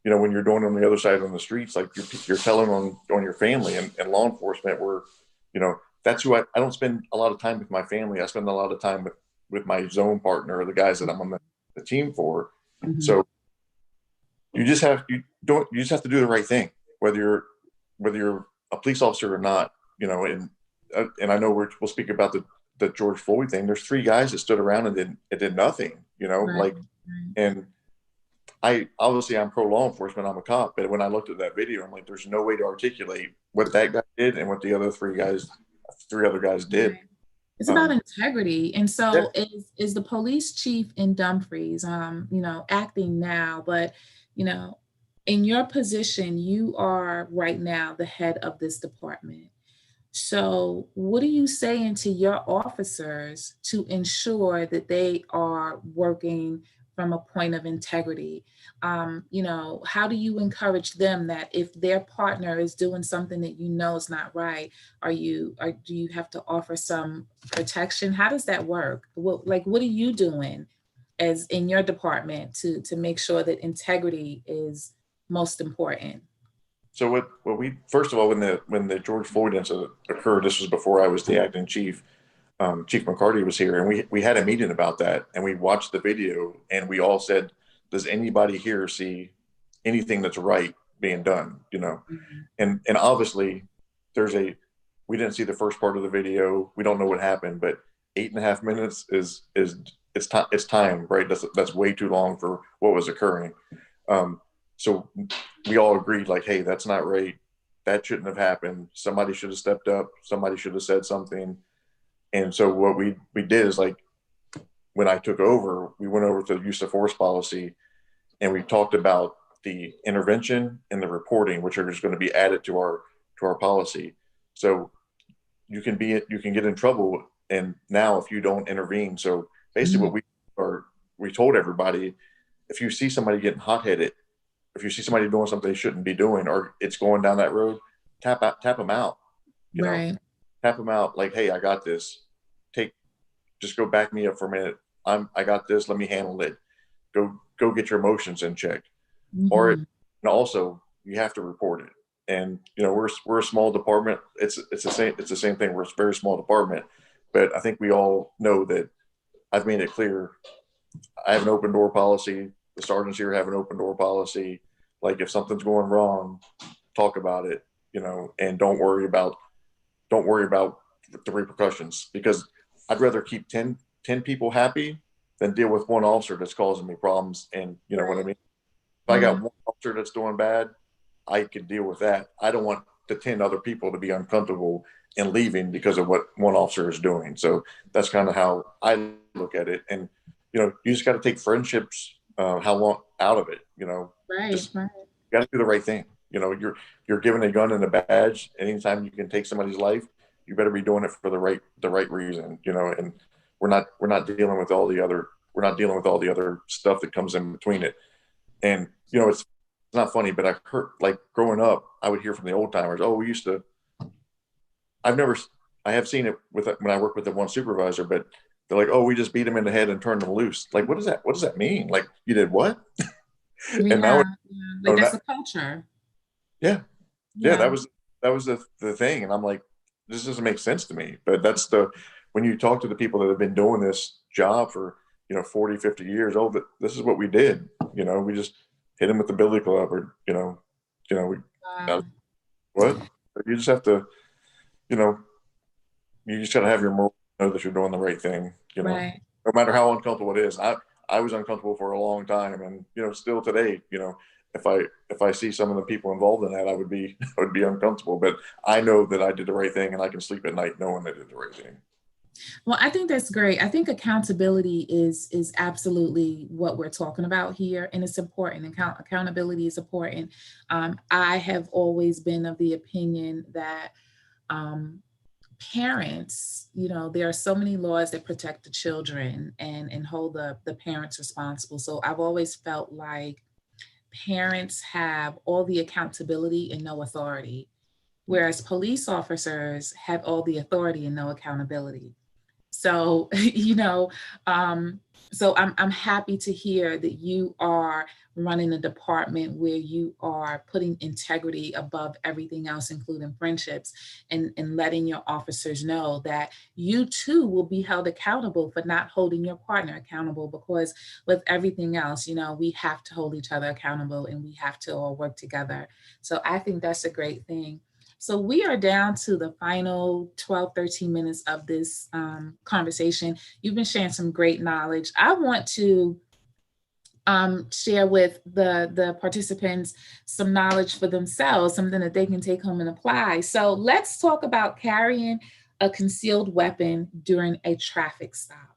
when you're doing on the other side on the streets, like you're telling on your family and law enforcement, where, that's who I don't spend a lot of time with my family. I spend a lot of time with my zone partner, or the guys that I'm on the team for. Mm-hmm. So you just have to do the right thing, whether you're a police officer or not, and I know we'll speak about the George Floyd thing. There's 3 guys that stood around and did nothing, Right. like, and I'm pro law enforcement, I'm a cop, but when I looked at that video, I'm like, there's no way to articulate what that guy did and what the other three other guys did. Right. It's about Um, integrity. And yeah. so is the police chief in Dumfries, acting now, but, you know, in your position, you are right now the head of this department. So, what are you saying to your officers to ensure that they are working from a point of integrity? How do you encourage them that if their partner is doing something that you know is not right, do you have to offer some protection? How does that work? What are you doing as in your department to make sure that integrity is most important? So what we first of all, when the George Floyd incident occurred, this was before I was the acting chief. Chief McCarty was here, and we had a meeting about that, and we watched the video, and we all said, "Does anybody here see anything that's right being done?" Mhm. And obviously, there's a we didn't see the first part of the video. We don't know what happened, but 8.5 minutes is it's time, right? That's way too long for what was occurring. Um, so we all agreed, like, hey, that's not right. That shouldn't have happened. Somebody should have stepped up. Somebody should have said something. And so what we did is, like, when I took over, we went over to the use of force policy, and we talked about the intervention and the reporting, which are just going to be added to our policy. So you can get in trouble, and now if you don't intervene. So basically, Mhm. we told everybody, if you see somebody getting hot headed, if you see somebody doing something they shouldn't be doing, or it's going down that road, tap them out. You know, Right. tap them out. Like, hey, I got this. Take, just go back me up for a minute. I got this. Let me handle it. Go get your emotions in check. Or Mhm. and also you have to report it. And we're a small department. It's the same thing. We're a very small department, but I think we all know that I've made it clear. I have an open door policy. The sergeants here have an open door policy. Like, if something's going wrong, talk about it, and don't worry about the repercussions, because I'd rather keep 10 people happy than deal with one officer that's causing me problems. And you know what I Right. mean? If I got Mhm. one officer that's doing bad, I could deal with that. I don't want the 10 other people to be uncomfortable and leaving because of what one officer is doing. So that's kind of how I look at it. And, you just got to take friendships, how long out of it, Right. just Right. got to do the right thing. You're given a gun and a badge. Anytime you can take somebody's life, you better be doing it for the right reason, and we're not dealing with all the other stuff that comes in between it. And it's not funny, but I heard, like, growing up, I would hear from the old timers, "Oh, we used to." I've never, I have seen it when I work with the one supervisor, but they're like, "Oh, we just beat him in the head and turned him loose." Like, what does that mean? Like, you did what? And now, Yeah. Yeah. Like that's the culture. yeah, yeah, Yeah. that was the thing, and I'm like, this doesn't make sense to me. But that's the when you talk to the people that have been doing this job for 40, 50 years. Oh, but this is what we did. We just hit him with the billy club, or we Wow. what? You just have to, you know, you just got to have your moral, know that you're doing the right thing. Right. No matter how uncomfortable it is. I was uncomfortable for a long time, and still today, if I see some of the people involved in that, I would be I would be uncomfortable. But I know that I did the right thing, and I can sleep at night knowing I did the right thing. Well, I think that's great. I think accountability is absolutely what we're talking about here, and it's important. Accountability is important. I have always been of the opinion that um, parents, there are so many laws that protect the children and hold the parents responsible. So I've always felt like parents have all the accountability and no authority, whereas police officers have all the authority and no accountability. So, um, so I'm happy to hear that you are running a department where you are putting integrity above everything else, including friendships, and letting your officers know that you too will be held accountable for not holding your partner accountable, because with everything else, we have to hold each other accountable and we have to all work together. So I think that's a great thing. So we are down to the final 12, 13 minutes of this conversation. You've been sharing some great knowledge. I want to share with the participants some knowledge for themselves, something that they can take home and apply. So let's talk about carrying a concealed weapon during a traffic stop.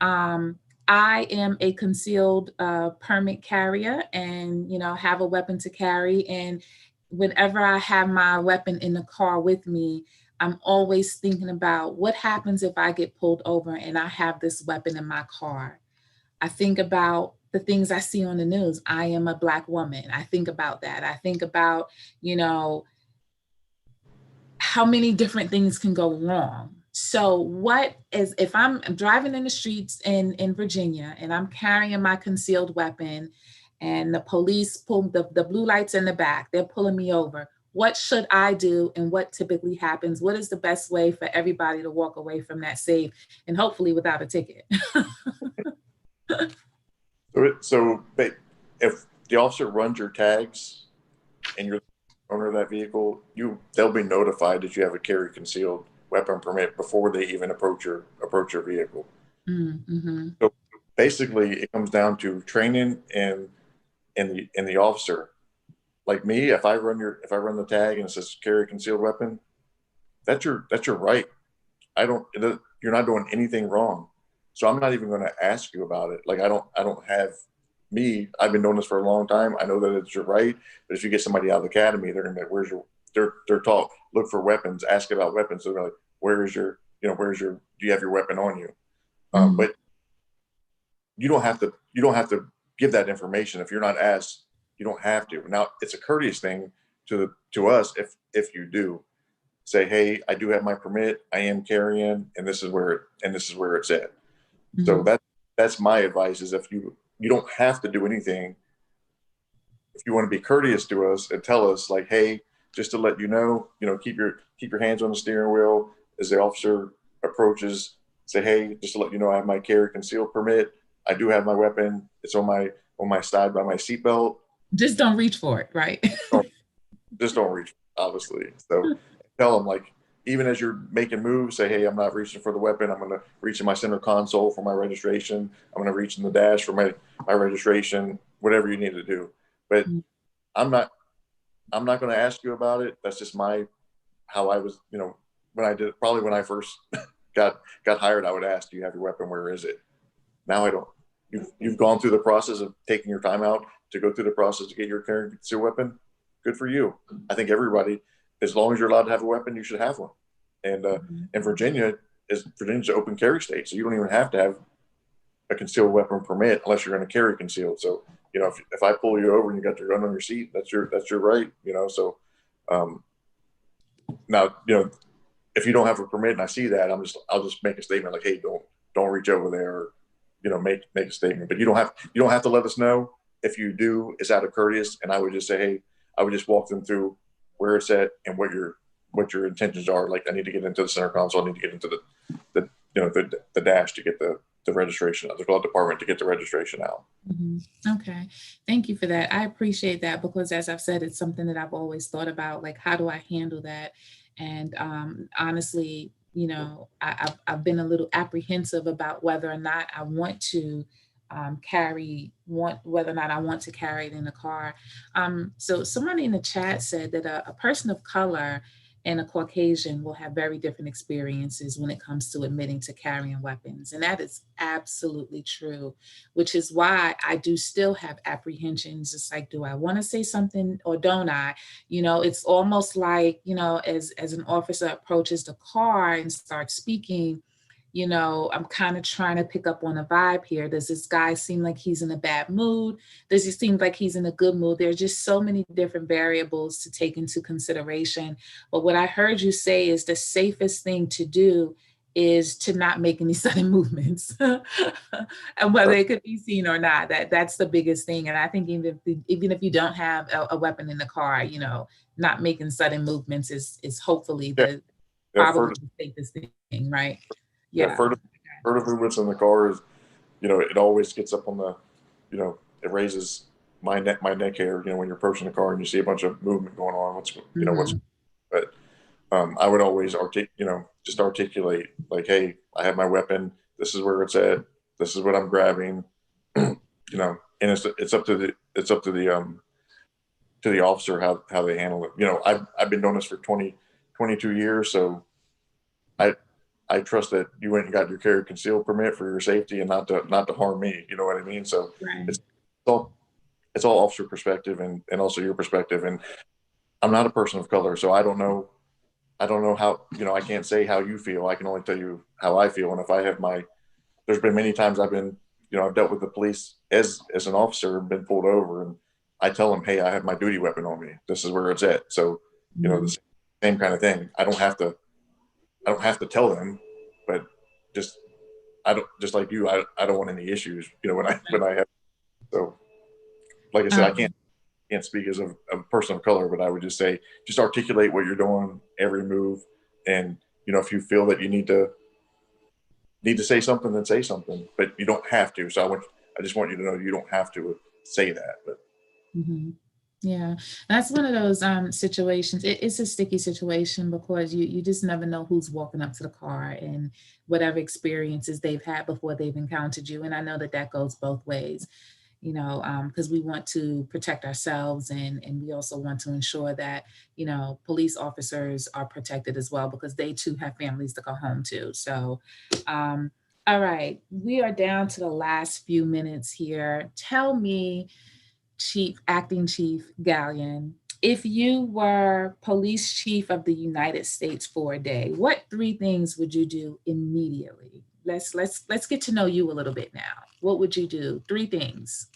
I am a concealed permit carrier, and have a weapon to carry. And whenever I have my weapon in the car with me, I'm always thinking about what happens if I get pulled over and I have this weapon in my car. I think about the things I see on the news. I am a Black woman. I think about that. I think about, how many different things can go wrong. So what is, if I'm driving in the streets in Virginia and I'm carrying my concealed weapon and the police pull the blue lights in the back, they're pulling me over. What should I do, and what typically happens? What is the best way for everybody to walk away from that safe and hopefully without a ticket? So if the officer runs your tags and you're the owner of that vehicle, they'll be notified that you have a carry concealed weapon permit before they even approach your vehicle. Mm-hmm. So basically, it comes down to training and the officer. Like me, if I run the tag and it says carry a concealed weapon, that's your right. You're not doing anything wrong. So I'm not even going to ask you about it. Like I've been doing this for a long time. I know that it's your right, but if you get somebody out of the academy, they're going to be, they're taught, look for weapons, ask about weapons. So they're like, do you have your weapon on you? Mm-hmm. But you don't have to give that information. If you're not asked, you don't have to. Now it's a courteous thing to us. If you do say, hey, I do have my permit, I am carrying, and this is where it's at. Mm-hmm. So that's my advice, is if you don't have to do anything. If you want to be courteous to us and tell us, like, hey, just to let you know, keep your hands on the steering wheel as the officer approaches. Say, hey, just to let you know, I have my carry concealed permit. I do have my weapon. It's on my side by my seatbelt. Just don't reach for it, right? Just don't reach, obviously. So tell them, like, even as you're making moves, say, hey, I'm not reaching for the weapon. I'm going to reach in my center console for my registration. I'm going to reach in the dash for my registration, whatever you need to do. But I'm not going to ask you about it. That's just how I was, when I first got hired, I would ask, do you have your weapon? Where is it? Now I don't. You've gone through the process of taking your time out to go through the process to get your carry concealed weapon. Good for you. I think everybody, as long as you're allowed to have a weapon, you should have one. And Virginia's an open carry state, so you don't even have to have a concealed weapon permit unless you're going to carry concealed. So if I pull you over and you got your gun on your seat, that's your right. So now if you don't have a permit and I see that, I'll just make a statement like, hey, don't reach over there, or make a statement. But you don't have to let us know. If you do, it's out of courteous, and I would just say, hey, I would just walk them through where it's at and what your intentions are. Like, I need to get into the center console. I need to get into the dash to get the registration out, the glove department to get the registration out. Mm-hmm. Okay. Thank you for that. I appreciate that, because as I've said, it's something that I've always thought about, like, how do I handle that? And honestly, I've been a little apprehensive about whether or not I want to carry it in the car. So somebody in the chat said that a person of color and a Caucasian will have very different experiences when it comes to admitting to carrying weapons. And that is absolutely true, which is why I do still have apprehensions. It's like, do I want to say something or don't I? It's almost like, as an officer approaches the car and starts speaking, I'm kind of trying to pick up on a vibe here. Does this guy seem like he's in a bad mood? Does he seem like he's in a good mood? There's just so many different variables to take into consideration. But what I heard you say is the safest thing to do is to not make any sudden movements, and whether it could be seen or not, that's the biggest thing. And I think even if you don't have a weapon in the car, not making sudden movements is hopefully probably the safest thing, right? Yeah. Further movements in the car is, it always gets up on the, it raises my neck hair, when you're approaching the car and you see a bunch of movement going on. What's But I would always just articulate like, hey, I have my weapon. This is where it's at. This is what I'm grabbing. And it's up to the officer how they handle it. I've been doing this for 22 years, so I I trust that you went and got your carry concealed permit for your safety and not to harm me. You know what I mean? So Right. it's all it's all officer perspective and also your perspective. And I'm not a person of color, so I don't know how, I can't say how you feel. I can only tell you how I feel. And if I have there's been many times I've dealt with the police as an officer and been pulled over, and I tell them, hey, I have my duty weapon on me. This is where it's at. So, Mhm. the same kind of thing. I don't have to tell them, but just, I don't, just like you, I don't want any issues, when I have, so like I said, I can't, Um, can't speak as a person of color, but I would just say, just articulate what you're doing, every move. And, if you feel that you need to say something, then say something, but you don't have to. So I just want you to know you don't have to say that, but mhm. Yeah, that's one of those situations. It's a sticky situation because you just never know who's walking up to the car and whatever experiences they've had before they've encountered you. And I know that that goes both ways, because we want to protect ourselves and we also want to ensure that, police officers are protected as well because they too have families to go home to. So, um, all right, we are down to the last few minutes here. Tell me, Acting Chief Galyen, if you were police chief of the United States for a day, what three things would you do immediately? Let's get to know you a little bit now. What would you do? Three things.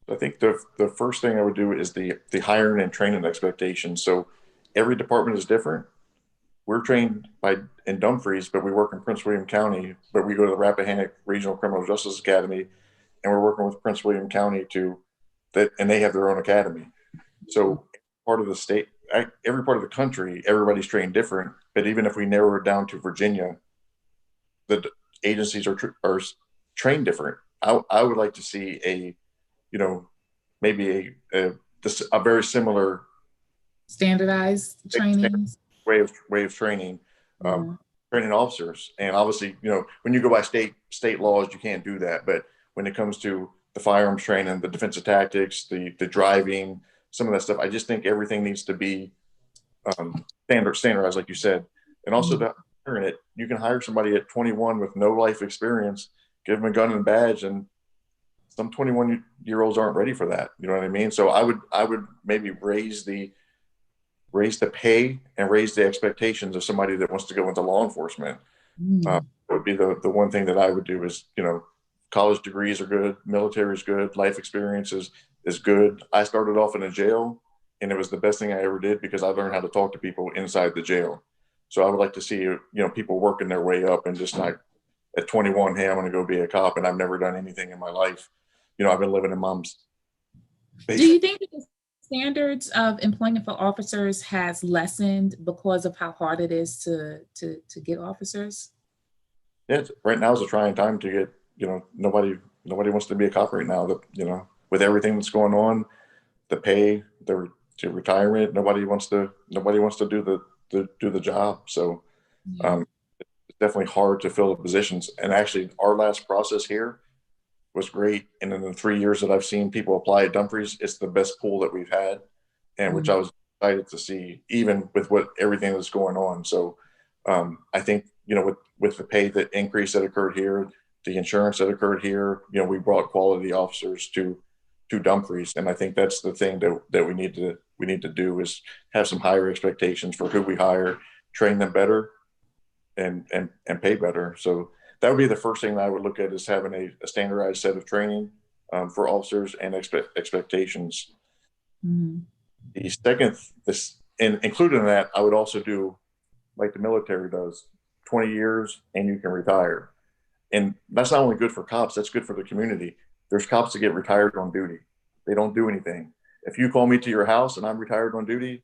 I think the first thing I would do is the hiring and training expectations. So every department is different. We're trained in Dumfries, but we work in Prince William County, but we go to the Rappahannock Regional Criminal Justice Academy, and we're working with Prince William County and they have their own academy. So part of the state, every part of the country, everybody's trained different. But even if we narrow it down to Virginia, the agencies are trained different. I would like to see you know, maybe a very similar Standardized trainings. way of training, um, Yeah. training officers. And obviously, when you go by state laws, you can't do that. But when it comes to the firearms training, the defensive tactics, the driving, some of that stuff, I just think everything needs to be standardized, like you said. And also, Mhm. to hiring it, you can hire somebody at 21 with no life experience, give them a gun and badge, and some 21-year-olds aren't ready for that. You know what I mean? So I would maybe raise the pay and raise the expectations of somebody that wants to go into law enforcement. Mm. Would be the one thing that I would do is, college degrees are good, military is good, life experience is good. I started off in a jail, and it was the best thing I ever did because I learned how to talk to people inside the jail. So I would like to see, people working their way up and just not at 21, hey, I'm going to go be a cop, and I've never done anything in my life. I've been living in mom's Do you basement. think that the standards of employment for officers has lessened because of how hard it is to get officers? Yeah, right now is a trying time to get, nobody wants to be a cop right now. With everything that's going on, the pay, to retirement, nobody wants to do the job. So Yeah. um, it's definitely hard to fill the positions. And actually, our last process here was great. And in the 3 years that I've seen people apply at Dumfries, it's the best pool that we've had, and which Mm. I was excited to see, even with everything that's going on. So I think, with the pay that increase that occurred here, the insurance that occurred here, we brought quality officers to Dumfries, and I think that's the thing that we need to do is have some higher expectations for who we hire, train them better, and pay better. So that would be the first thing that I would look at, is having a standardized set of training for officers and expectations. Mhm. The second, this and included in that, I would also do like the military does, 20 years and you can retire. And that's not only good for cops, that's good for the community. There's cops that get retired on duty. They don't do anything. If you call me to your house and I'm retired on duty,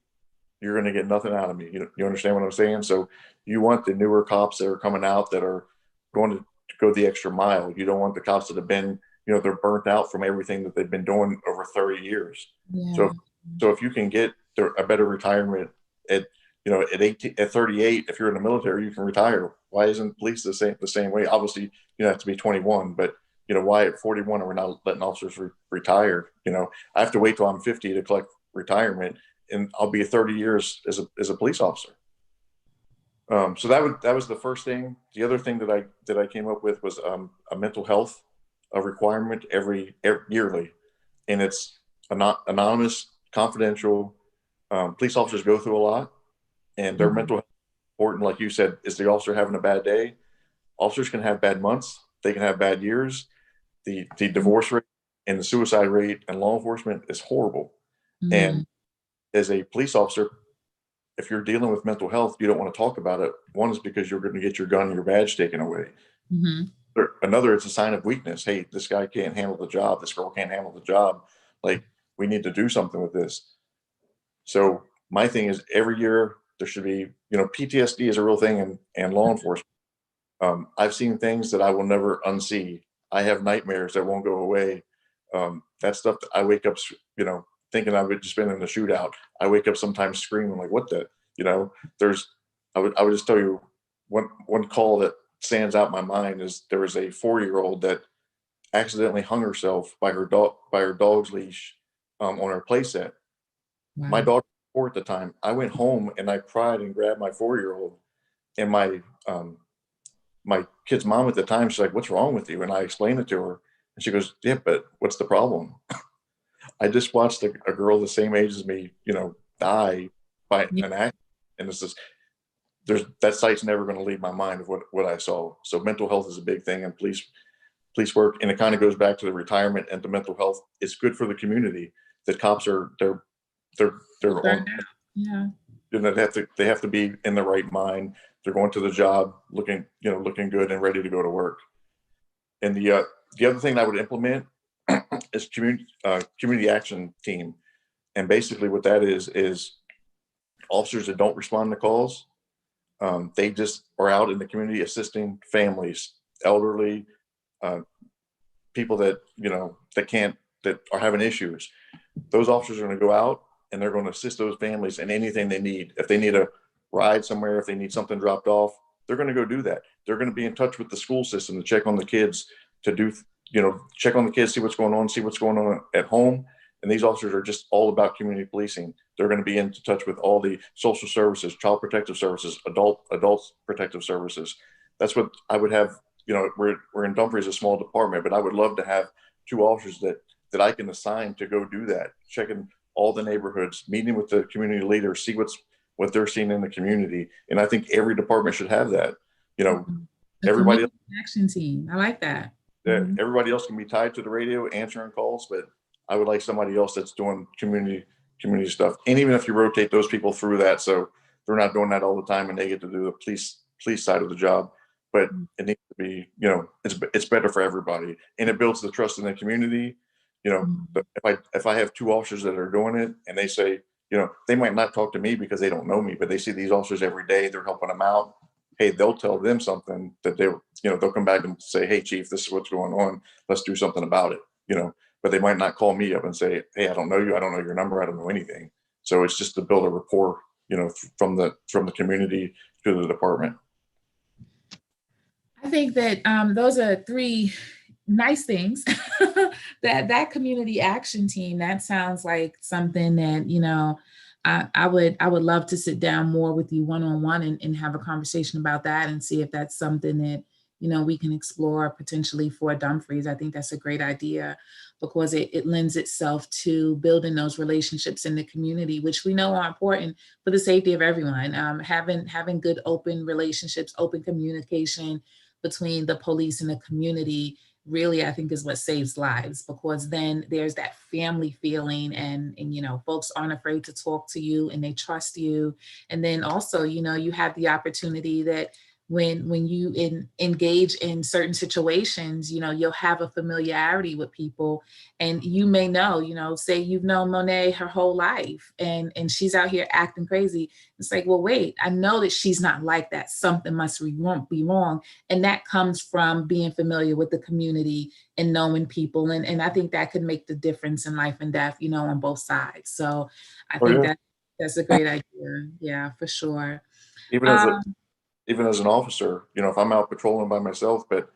you're going to get nothing out of me. You understand what I'm saying? So you want the newer cops that are coming out that are going to go the extra mile. You don't want the cops that have been, they're burnt out from everything that they've been doing over 30 years. So, Yeah. so if you can get a better retirement at at 18, at 38, if you're in the military, you can retire. Why isn't police the same way? Obviously, you have to be 21, but why at 41 are we not letting officers retire? I have to wait till I'm 50 to collect retirement, and I'll be 30 years as a police officer. So that was the first thing. The other thing that I came up with was a mental health requirement every yearly, and it's anonymous, confidential. Police officers go through a lot, and their mental health is important. Like you said, is the officer having a bad day? Officers can have bad months. They can have bad years. The divorce rate and the suicide rate in law enforcement is horrible. Mm-hmm. And as a police officer, if you're dealing with mental health, you don't want to talk about it. One is because you're going to get your gun and your badge taken away. Mm-hmm. Another, it's a sign of weakness. Hey, this guy can't handle the job. This girl can't handle the job. Like, we need to do something with this. So my thing is, every year there should be, PTSD is a real thing in law enforcement. I've seen things that I will never unsee. I have nightmares that won't go away. That stuff that I wake up, thinking I've just been in a shootout. I wake up sometimes screaming like, what the, I would just tell you one call that stands out in my mind is there was a 4-year-old that accidentally hung herself by her dog's leash on her playset. Wow. My dog was 4 at the time. I went home and I cried and grabbed my 4-year-old, and my kid's mom at the time, she's like, "What's wrong with you?" And I explained it to her, and she goes, "Yeah, but what's the problem?" I just watched a girl the same age as me, die by an accident, and it's just that sight's never going to leave my mind of what I saw. So mental health is a big thing in police work, and it kind of goes back to the retirement and the mental health. It's good for the community that cops are they're on, yeah. They have to be in the right mind. They're going to the job looking good and ready to go to work. And the other thing I would implement is community action team. And basically what that is officers that don't respond to calls. They just are out in the community assisting families, elderly, people that that are having issues. Those officers are going to go out and they're going to assist those families in anything they need. If they need a ride somewhere, if they need something dropped off, they're going to go do that. They're going to be in touch with the school system to check on the kids, check on the kids, see what's going on at home. And these officers are just all about community policing. They're going to be in touch with all the social services, child protective services, adult protective services. That's what I would have. We're in Dumfries, a small department, but I would love to have 2 officers that I can assign to go do that, checking all the neighborhoods, meeting with the community leaders, see what they're seeing in the community. And I think every department should have that. Everybody action team. I like that. Everybody else can be tied to the radio, answering calls, but I would like somebody else that's doing community stuff. And even if you rotate those people through that, so they're not doing that all the time and they get to do the police side of the job, but it needs to be, it's better for everybody, and it builds the trust in the community. But if I have 2 officers that are doing it and they say, they might not talk to me because they don't know me, but they see these officers every day, they're helping them out. Hey, they'll tell them something that they'll come back and say, "Hey, chief, this is what's going on. Let's do something about it." But they might not call me up and say, "Hey, I don't know you. I don't know your number. I don't know anything." So it's just to build a rapport, from the community to the department. I think that those are 3 nice things. that community action team, that sounds like something that, I would love to sit down more with you one-on-one and have a conversation about that and see if that's something that, we can explore potentially for Dumfries. I think that's a great idea because it lends itself to building those relationships in the community, which we know are important for the safety of everyone. Having good open relationships, open communication between the police and the community really, I think, is what saves lives, because then there's that family feeling and folks aren't afraid to talk to you and they trust you. And then also, you have the opportunity that when you engage in certain situations, you'll have a familiarity with people, and you may know, say you've known Monet her whole life and she's out here acting crazy. It's like, well, wait, I know that she's not like that. Something must be wrong. And that comes from being familiar with the community and knowing people. And I think that could make the difference in life and death, on both sides. So I think That's a great idea. Yeah, for sure. Even as a, Um, even as an officer, you know, if I'm out patrolling by myself, but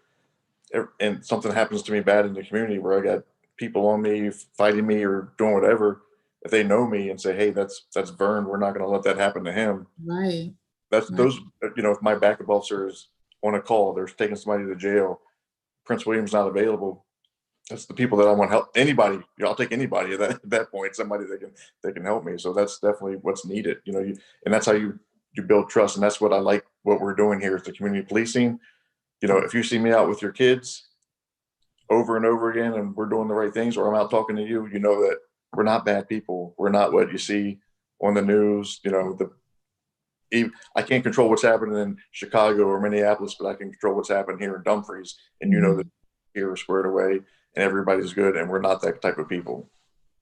and something happens to me bad in the community where I got people on me fighting me or doing whatever, if they know me and say, "Hey, that's Vern. We're not going to let that happen to him." right, That's right, those. You know, if my backup officer is on a call, they're taking somebody to jail. Prince William's not available. That's the people that I want help. Anybody, you know, I'll take anybody at that point. Somebody that can help me. So that's definitely what's needed. You know, and that's how you build trust. And that's what I like. What we're doing here is the community policing. You know, if you see me out with your kids over and over again, and we're doing the right things, or I'm out talking to you, you know that we're not bad people. We're not what you see on the news. You know, I can't control what's happening in Chicago or Minneapolis, but I can control what's happening here in Dumfries. And you know that mhm. here we're squared away and everybody's good, and we're not that type of people.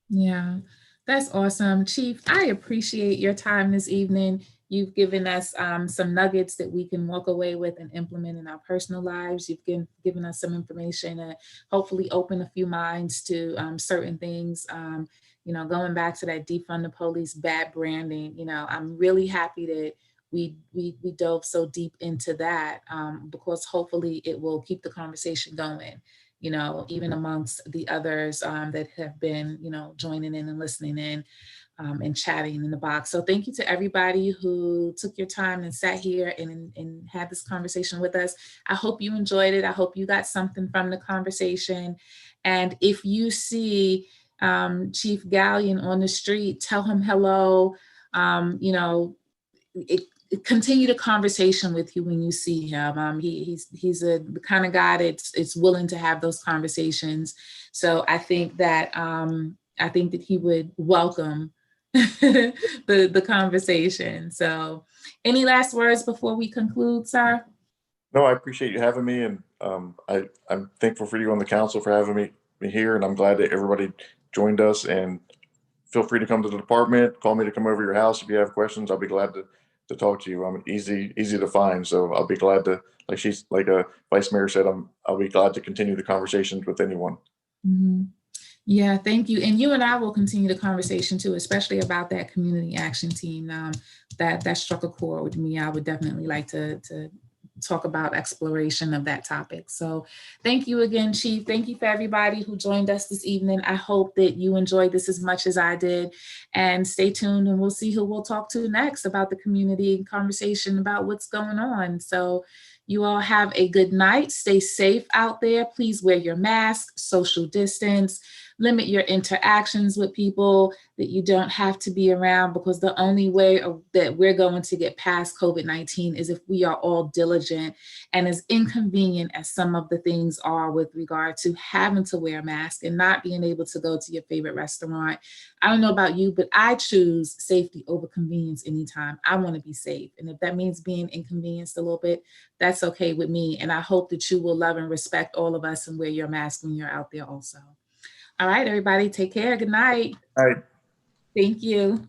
Yeah, that's awesome. Chief, I appreciate your time this evening. You've given us some nuggets that we can walk away with and implement in our personal lives. You've given us some information and hopefully open a few minds to certain things. Going back to that defund the police, bad branding, I'm really happy that we dove so deep into that because hopefully it will keep the conversation going, even amongst the others that have been, joining in and listening in and chatting in the box. So thank you to everybody who took your time and sat here and had this conversation with us. I hope you enjoyed it. I hope you got something from the conversation. And if you see Chief Galyen on the street, tell him hello. It, continue the conversation with you when you see him. He's the kind of guy that's willing to have those conversations. So I think that he would welcome the conversation. So, any last words before we conclude, sir? No, I appreciate you having me, and I'm thankful for you on the council for having me here, and I'm glad that everybody joined us. And feel free to come to the department. Call me to come over your house if you have questions. I'll be glad to talk to you. I'm easy to find, so I'll be glad to, like a vice mayor said, I'll be glad to continue the conversations with anyone. Mhm. Yeah, thank you. And you and I will continue the conversation too, especially about that community action team. That struck a chord with me. I would definitely like to talk about exploration of that topic. So thank you again, Chief. Thank you for everybody who joined us this evening. I hope that you enjoyed this as much as I did. And stay tuned and we'll see who we'll talk to next about the community conversation about what's going on. So you all have a good night. Stay safe out there. Please wear your mask, social distance, limit your interactions with people that you don't have to be around, because the only way that we're going to get past COVID-19 is if we are all diligent. And as inconvenient as some of the things are with regard to having to wear a mask and not being able to go to your favorite restaurant, I don't know about you, but I choose safety over convenience anytime. I want to be safe. And if that means being inconvenienced a little bit, that's okay with me. And I hope that you will love and respect all of us and wear your mask when you're out there also. All right, everybody, take care. Good night. All right. Thank you.